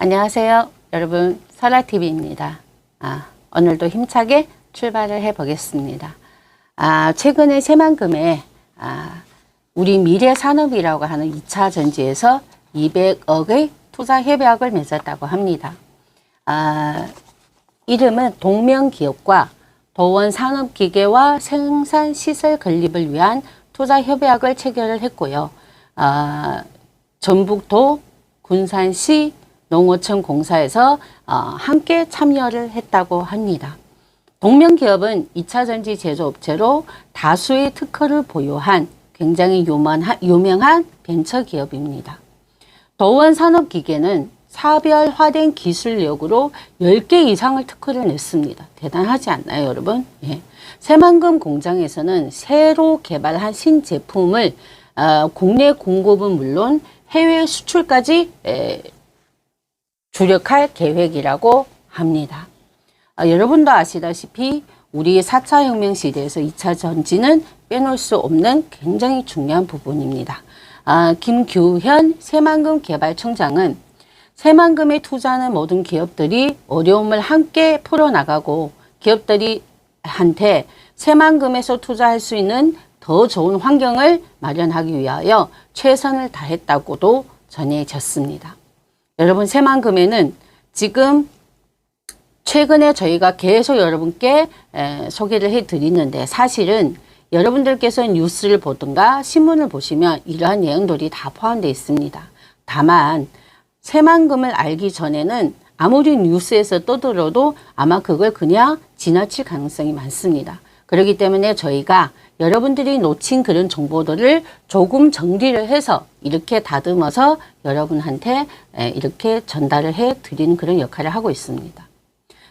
안녕하세요. 여러분, 설아TV입니다. 오늘도 힘차게 출발을 해 보겠습니다. 최근에 새만금에 우리 미래산업이라고 하는 2차 전지에서 200억의 투자 협약을 맺었다고 합니다. 이름은 동명기업과 도원산업기계와 생산시설 건립을 위한 투자 협약을 체결을 했고요. 전북도 군산시 농어촌 공사에서 함께 참여를 했다고 합니다. 동명기업은 2차 전지 제조업체로 다수의 특허를 보유한 굉장히 유명한 벤처기업입니다. 도원산업기계는 사별화된 기술력으로 10개 이상을 특허를 냈습니다. 대단하지 않나요, 여러분? 예. 새만금 공장에서는 새로 개발한 신제품을 국내 공급은 물론 해외 수출까지 주력할 계획이라고 합니다. 여러분도 아시다시피 우리 4차 혁명 시대에서 2차 전지는 빼놓을 수 없는 굉장히 중요한 부분입니다. 김규현 새만금 개발청장은 새만금에 투자하는 모든 기업들이 어려움을 함께 풀어나가고 기업들이 한테 새만금에서 투자할 수 있는 더 좋은 환경을 마련하기 위하여 최선을 다했다고도 전해졌습니다. 여러분, 새만금에는 지금 최근에 저희가 계속 여러분께 소개를 해드리는데 사실은 여러분들께서 뉴스를 보든가 신문을 보시면 이러한 내용들이 다 포함되어 있습니다. 다만 새만금을 알기 전에는 아무리 뉴스에서 떠들어도 아마 그걸 그냥 지나칠 가능성이 많습니다. 그렇기 때문에 저희가 여러분들이 놓친 그런 정보들을 조금 정리를 해서 이렇게 다듬어서 여러분한테 이렇게 전달을 해 드리는 그런 역할을 하고 있습니다.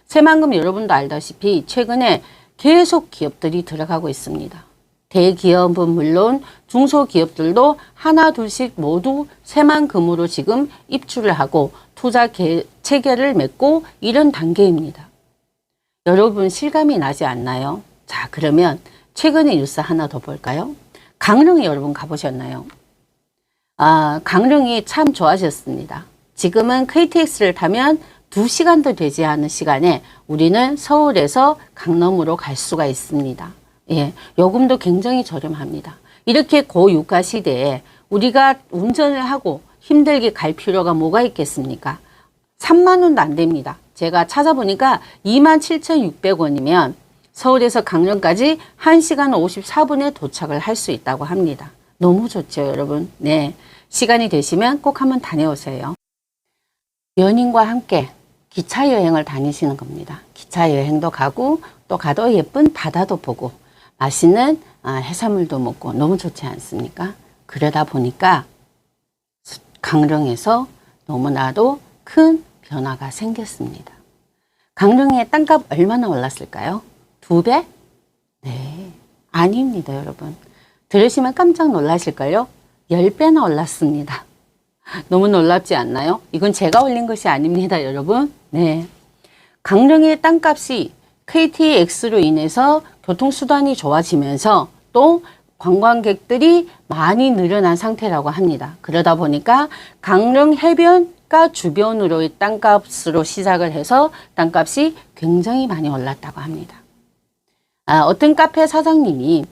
새만금 여러분도 알다시피 최근에 계속 기업들이 들어가고 있습니다. 대기업은 물론 중소기업들도 하나 둘씩 모두 새만금으로 지금 입주를 하고 투자 체결을 맺고 이런 단계입니다. 여러분 실감이 나지 않나요? 자, 그러면 최근의 뉴스 하나 더 볼까요? 강릉에 여러분 가보셨나요? 강릉이 참 좋아졌습니다. 지금은 KTX를 타면 2시간도 되지 않은 시간에 우리는 서울에서 강남으로 갈 수가 있습니다. 예, 요금도 굉장히 저렴합니다. 이렇게 고유가 시대에 우리가 운전을 하고 힘들게 갈 필요가 뭐가 있겠습니까? 3만 원도 안 됩니다. 제가 찾아보니까 27,600원이면 서울에서 강릉까지 1시간 54분에 도착을 할 수 있다고 합니다. 너무 좋죠, 여러분. 네, 시간이 되시면 꼭 한번 다녀오세요. 연인과 함께 기차 여행을 다니시는 겁니다. 기차 여행도 가고 또 가도 예쁜 바다도 보고 맛있는 해산물도 먹고 너무 좋지 않습니까? 그러다 보니까 강릉에서 너무나도 큰 변화가 생겼습니다. 강릉의 땅값 얼마나 올랐을까요? 2배? 네, 아닙니다, 여러분. 들으시면 깜짝 놀라실걸요? 10배나 올랐습니다. 너무 놀랍지 않나요? 이건 제가 올린 것이 아닙니다, 여러분. 네, 강릉의 땅값이 KTX로 인해서 교통수단이 좋아지면서 또 관광객들이 많이 늘어난 상태라고 합니다. 그러다 보니까 강릉 해변가 주변으로의 땅값으로 시작을 해서 땅값이 굉장히 많이 올랐다고 합니다. 어떤 카페 사장님이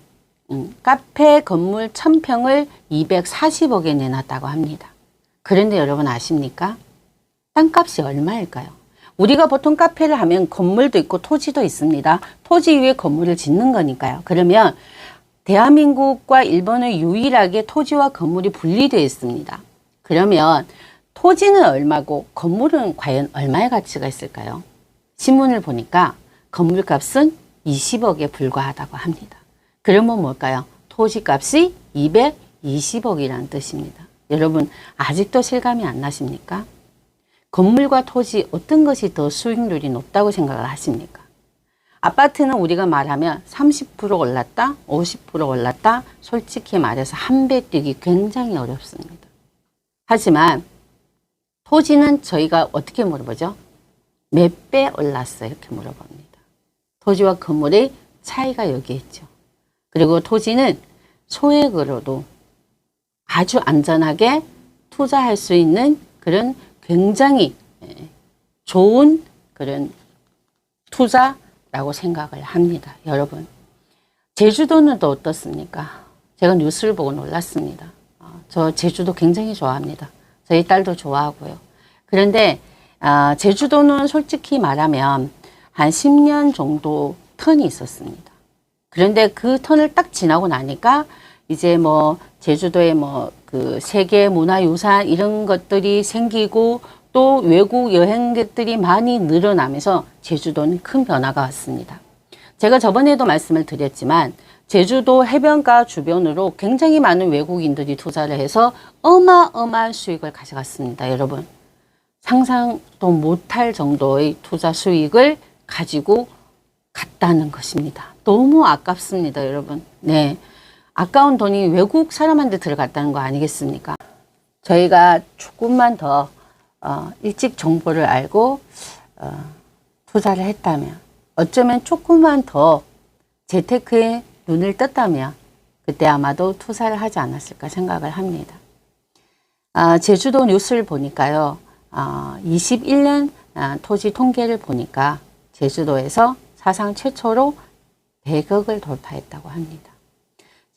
카페 건물 1000평을 240억에 내놨다고 합니다. 그런데 여러분 아십니까? 땅값이 얼마일까요? 우리가 보통 카페를 하면 건물도 있고 토지도 있습니다. 토지 위에 건물을 짓는 거니까요. 그러면 대한민국과 일본은 유일하게 토지와 건물이 분리되어 있습니다. 그러면 토지는 얼마고 건물은 과연 얼마의 가치가 있을까요? 신문을 보니까 건물값은 20억에 불과하다고 합니다. 그러면 뭘까요? 토지값이 220억이라는 뜻입니다. 여러분 아직도 실감이 안 나십니까? 건물과 토지 어떤 것이 더 수익률이 높다고 생각을 하십니까? 아파트는 우리가 말하면 30% 올랐다, 50% 올랐다, 솔직히 말해서 한 배 뛰기 굉장히 어렵습니다. 하지만 토지는 저희가 어떻게 물어보죠? 몇 배 올랐어요? 이렇게 물어봅니다. 토지와 건물의 차이가 여기 있죠. 그리고 토지는 소액으로도 아주 안전하게 투자할 수 있는 그런 굉장히 좋은 그런 투자라고 생각을 합니다. 여러분, 제주도는 또 어떻습니까? 제가 뉴스를 보고 놀랐습니다. 저 제주도 굉장히 좋아합니다. 저희 딸도 좋아하고요. 그런데 제주도는 솔직히 말하면 한 10년 정도 턴이 있었습니다. 그런데 그 턴을 딱 지나고 나니까 이제 뭐 제주도에 뭐 그 세계 문화유산 이런 것들이 생기고 또 외국 여행객들이 많이 늘어나면서 제주도는 큰 변화가 왔습니다. 제가 저번에도 말씀을 드렸지만 제주도 해변가 주변으로 굉장히 많은 외국인들이 투자를 해서 어마어마한 수익을 가져갔습니다. 여러분, 상상도 못할 정도의 투자 수익을 가지고 갔다는 것입니다. 너무 아깝습니다, 여러분. 네, 아까운 돈이 외국 사람한테 들어갔다는 거 아니겠습니까? 저희가 조금만 더 일찍 정보를 알고 투자를 했다면, 어쩌면 조금만 더 재테크에 눈을 떴다면 그때 아마도 투자를 하지 않았을까 생각을 합니다. 제주도 뉴스를 보니까요, 21년 토지 통계를 보니까 제주도에서 사상 최초로 100억을 돌파했다고 합니다.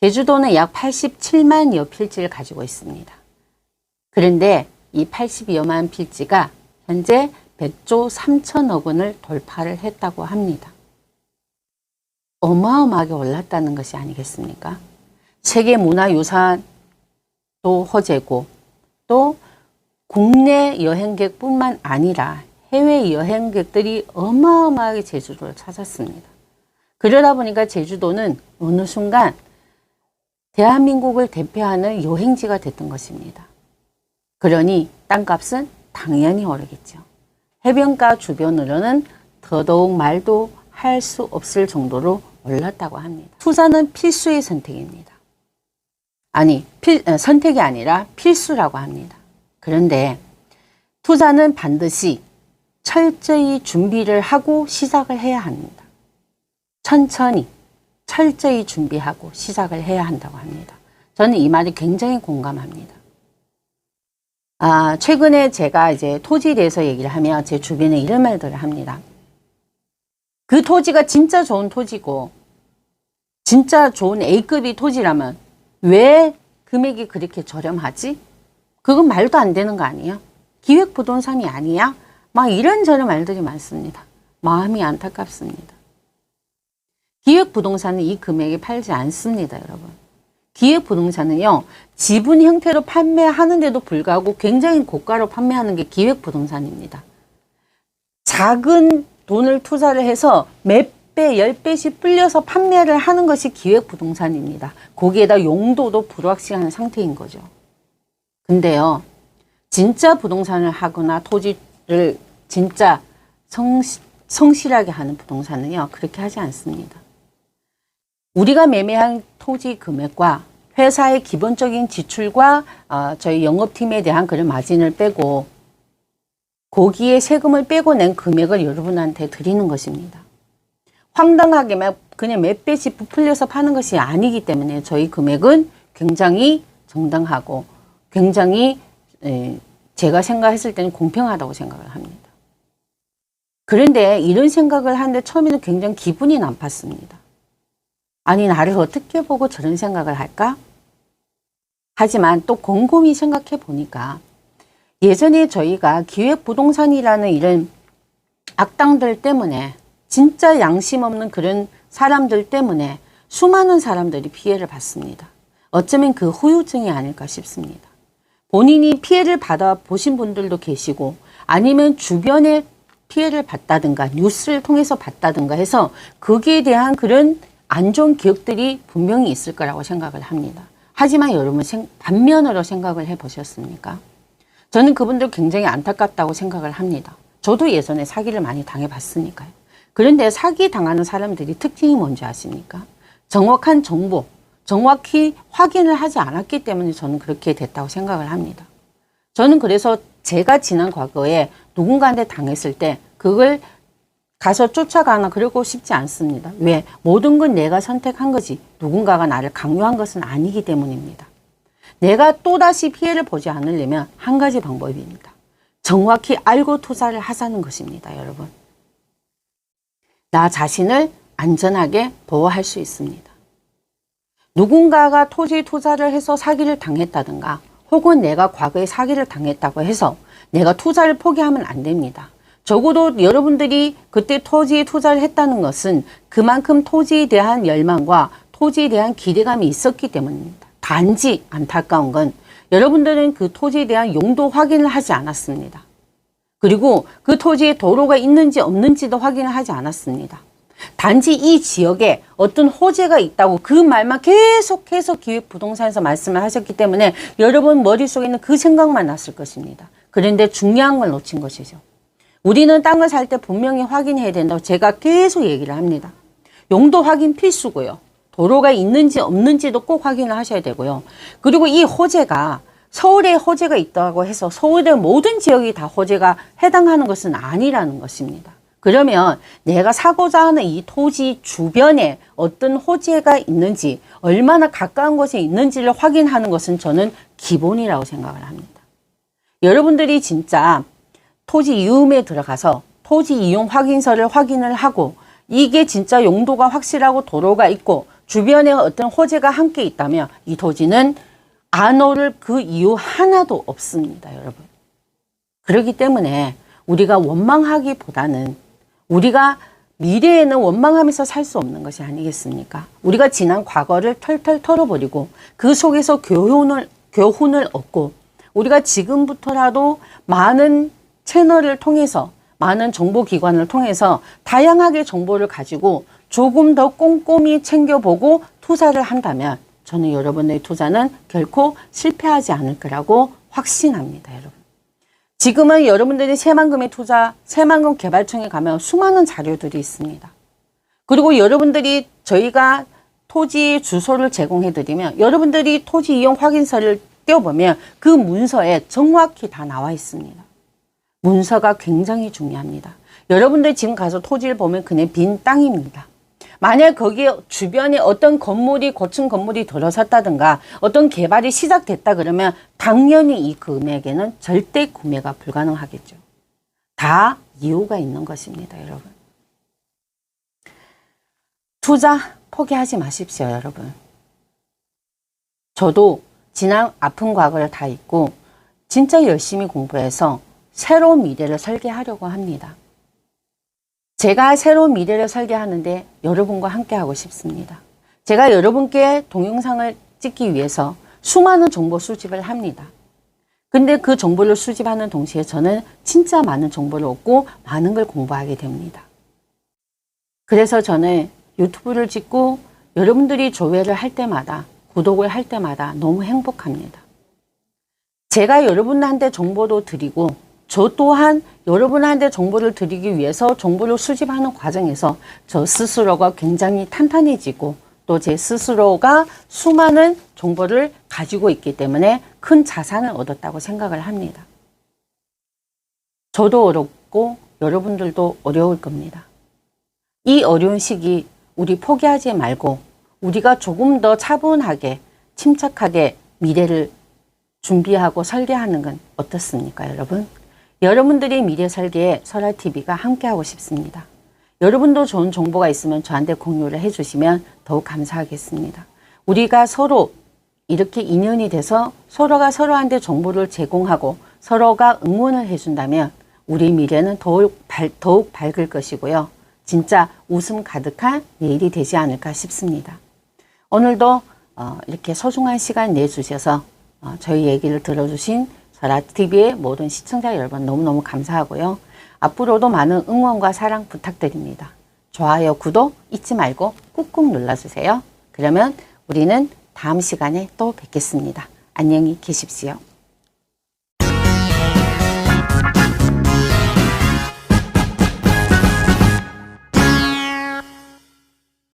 제주도는 약 87만여 필지를 가지고 있습니다. 그런데 이 82여만 필지가 현재 100조 3천억 원을 돌파를 했다고 합니다. 어마어마하게 올랐다는 것이 아니겠습니까? 세계문화유산도 호재고 또 국내 여행객뿐만 아니라 해외 여행객들이 어마어마하게 제주도를 찾았습니다. 그러다 보니까 제주도는 어느 순간 대한민국을 대표하는 여행지가 됐던 것입니다. 그러니 땅값은 당연히 오르겠죠. 해변가 주변으로는 더더욱 말도 할 수 없을 정도로 올랐다고 합니다. 투자는 필수의 선택입니다. 아니, 선택이 아니라 필수라고 합니다. 그런데 투자는 반드시 철저히 준비를 하고 시작을 해야 합니다. 천천히 철저히 준비하고 시작을 해야 한다고 합니다. 저는 이 말이 굉장히 공감합니다. 최근에 제가 이제 토지에 대해서 얘기를 하면 제 주변에 이런 말들을 합니다. 그 토지가 진짜 좋은 토지고 진짜 좋은 A급의 토지라면 왜 금액이 그렇게 저렴하지? 그건 말도 안 되는 거 아니에요? 기획부동산이 아니야? 막 이런저런 말들이 많습니다. 마음이 안타깝습니다. 기획부동산은 이 금액에 팔지 않습니다, 여러분. 기획부동산은요, 지분 형태로 판매하는데도 불구하고 굉장히 고가로 판매하는 게 기획부동산입니다. 작은 돈을 투자를 해서 몇 배, 10배씩 불려서 판매를 하는 것이 기획부동산입니다. 거기에다 용도도 불확실한 상태인 거죠. 근데요, 진짜 부동산을 하거나 토지를 진짜 성실하게 하는 부동산은요, 그렇게 하지 않습니다. 우리가 매매한 토지 금액과 회사의 기본적인 지출과 저희 영업팀에 대한 그런 마진을 빼고 거기에 세금을 빼고 낸 금액을 여러분한테 드리는 것입니다. 황당하게 그냥 몇 배씩 부풀려서 파는 것이 아니기 때문에 저희 금액은 굉장히 정당하고 굉장히 제가 생각했을 때는 공평하다고 생각을 합니다. 그런데 이런 생각을 하는데 처음에는 굉장히 기분이 나빴습니다. 아니, 나를 어떻게 보고 저런 생각을 할까? 하지만 또 곰곰이 생각해 보니까 예전에 저희가 기획부동산이라는 이런 악당들 때문에 진짜 양심 없는 그런 사람들 때문에 수많은 사람들이 피해를 받습니다. 어쩌면 그 후유증이 아닐까 싶습니다. 본인이 피해를 받아 보신 분들도 계시고 아니면 주변에 피해를 봤다든가 뉴스를 통해서 봤다든가 해서 거기에 대한 그런 안 좋은 기억들이 분명히 있을 거라고 생각을 합니다. 하지만 여러분 반면으로 생각을 해보셨습니까? 저는 그분들 굉장히 안타깝다고 생각을 합니다. 저도 예전에 사기를 많이 당해봤으니까요. 그런데 사기 당하는 사람들이 특징이 뭔지 아십니까? 정확한 정보, 정확히 확인을 하지 않았기 때문에 저는 그렇게 됐다고 생각을 합니다. 저는 그래서 제가 지난 과거에 누군가한테 당했을 때 그걸 가서 쫓아가나 그러고 싶지 않습니다. 왜? 모든 건 내가 선택한 거지 누군가가 나를 강요한 것은 아니기 때문입니다. 내가 또다시 피해를 보지 않으려면 한 가지 방법입니다. 정확히 알고 투자를 하자는 것입니다, 여러분. 나 자신을 안전하게 보호할 수 있습니다. 누군가가 토지 투자를 해서 사기를 당했다든가 혹은 내가 과거에 사기를 당했다고 해서 내가 투자를 포기하면 안 됩니다. 적어도 여러분들이 그때 토지에 투자를 했다는 것은 그만큼 토지에 대한 열망과 토지에 대한 기대감이 있었기 때문입니다. 단지 안타까운 건 여러분들은 그 토지에 대한 용도 확인을 하지 않았습니다. 그리고 그 토지에 도로가 있는지 없는지도 확인을 하지 않았습니다. 단지 이 지역에 어떤 호재가 있다고 그 말만 계속해서 기획부동산에서 말씀을 하셨기 때문에 여러분 머릿속에 있는 그 생각만 났을 것입니다. 그런데 중요한 걸 놓친 것이죠. 우리는 땅을 살 때 분명히 확인해야 된다고 제가 계속 얘기를 합니다. 용도 확인 필수고요. 도로가 있는지 없는지도 꼭 확인을 하셔야 되고요. 그리고 이 호재가 서울에 호재가 있다고 해서 서울의 모든 지역이 다 호재가 해당하는 것은 아니라는 것입니다. 그러면 내가 사고자 하는 이 토지 주변에 어떤 호재가 있는지 얼마나 가까운 곳에 있는지를 확인하는 것은 저는 기본이라고 생각을 합니다. 여러분들이 진짜 토지 이음에 들어가서 토지 이용 확인서를 확인을 하고 이게 진짜 용도가 확실하고 도로가 있고 주변에 어떤 호재가 함께 있다면 이 토지는 안 오를 그 이유 하나도 없습니다, 여러분. 그렇기 때문에 우리가 원망하기보다는 우리가 미래에는 원망하면서 살 수 없는 것이 아니겠습니까? 우리가 지난 과거를 털털 털어버리고 그 속에서 교훈을 얻고 우리가 지금부터라도 많은 채널을 통해서 많은 정보기관을 통해서 다양하게 정보를 가지고 조금 더 꼼꼼히 챙겨보고 투자를 한다면 저는 여러분의 투자는 결코 실패하지 않을 거라고 확신합니다, 여러분. 지금은 여러분들이 새만금의 투자, 새만금 개발청에 가면 수많은 자료들이 있습니다. 그리고 여러분들이 저희가 토지 주소를 제공해드리면 여러분들이 토지 이용 확인서를 떼어보면 그 문서에 정확히 다 나와 있습니다. 문서가 굉장히 중요합니다. 여러분들 지금 가서 토지를 보면 그냥 빈 땅입니다. 만약 거기에 주변에 어떤 건물이 고층 건물이 들어섰다든가 어떤 개발이 시작됐다 그러면 당연히 이 금액에는 절대 구매가 불가능하겠죠. 다 이유가 있는 것입니다, 여러분. 투자 포기하지 마십시오, 여러분. 저도 지난 아픈 과거를 다 잊고 진짜 열심히 공부해서 새로운 미래를 설계하려고 합니다. 제가 새로운 미래를 설계하는데 여러분과 함께 하고 싶습니다. 제가 여러분께 동영상을 찍기 위해서 수많은 정보 수집을 합니다. 근데 그 정보를 수집하는 동시에 저는 진짜 많은 정보를 얻고 많은 걸 공부하게 됩니다. 그래서 저는 유튜브를 찍고 여러분들이 조회를 할 때마다 구독을 할 때마다 너무 행복합니다. 제가 여러분한테 정보도 드리고 저 또한 여러분한테 정보를 드리기 위해서 정보를 수집하는 과정에서 저 스스로가 굉장히 탄탄해지고 또 제 스스로가 수많은 정보를 가지고 있기 때문에 큰 자산을 얻었다고 생각을 합니다. 저도 어렵고 여러분들도 어려울 겁니다. 이 어려운 시기 우리 포기하지 말고 우리가 조금 더 차분하게 침착하게 미래를 준비하고 설계하는 건 어떻습니까, 여러분? 여러분들이 미래 설계에 설아TV가 함께하고 싶습니다. 여러분도 좋은 정보가 있으면 저한테 공유를 해주시면 더욱 감사하겠습니다. 우리가 서로 이렇게 인연이 돼서 서로가 서로한테 정보를 제공하고 서로가 응원을 해준다면 우리 미래는 더욱 밝을 것이고요. 진짜 웃음 가득한 내일이 되지 않을까 싶습니다. 오늘도 이렇게 소중한 시간 내주셔서 저희 얘기를 들어주신 설아TV의 모든 시청자 여러분 너무너무 감사하고요. 앞으로도 많은 응원과 사랑 부탁드립니다. 좋아요, 구독 잊지 말고 꾹꾹 눌러주세요. 그러면 우리는 다음 시간에 또 뵙겠습니다. 안녕히 계십시오.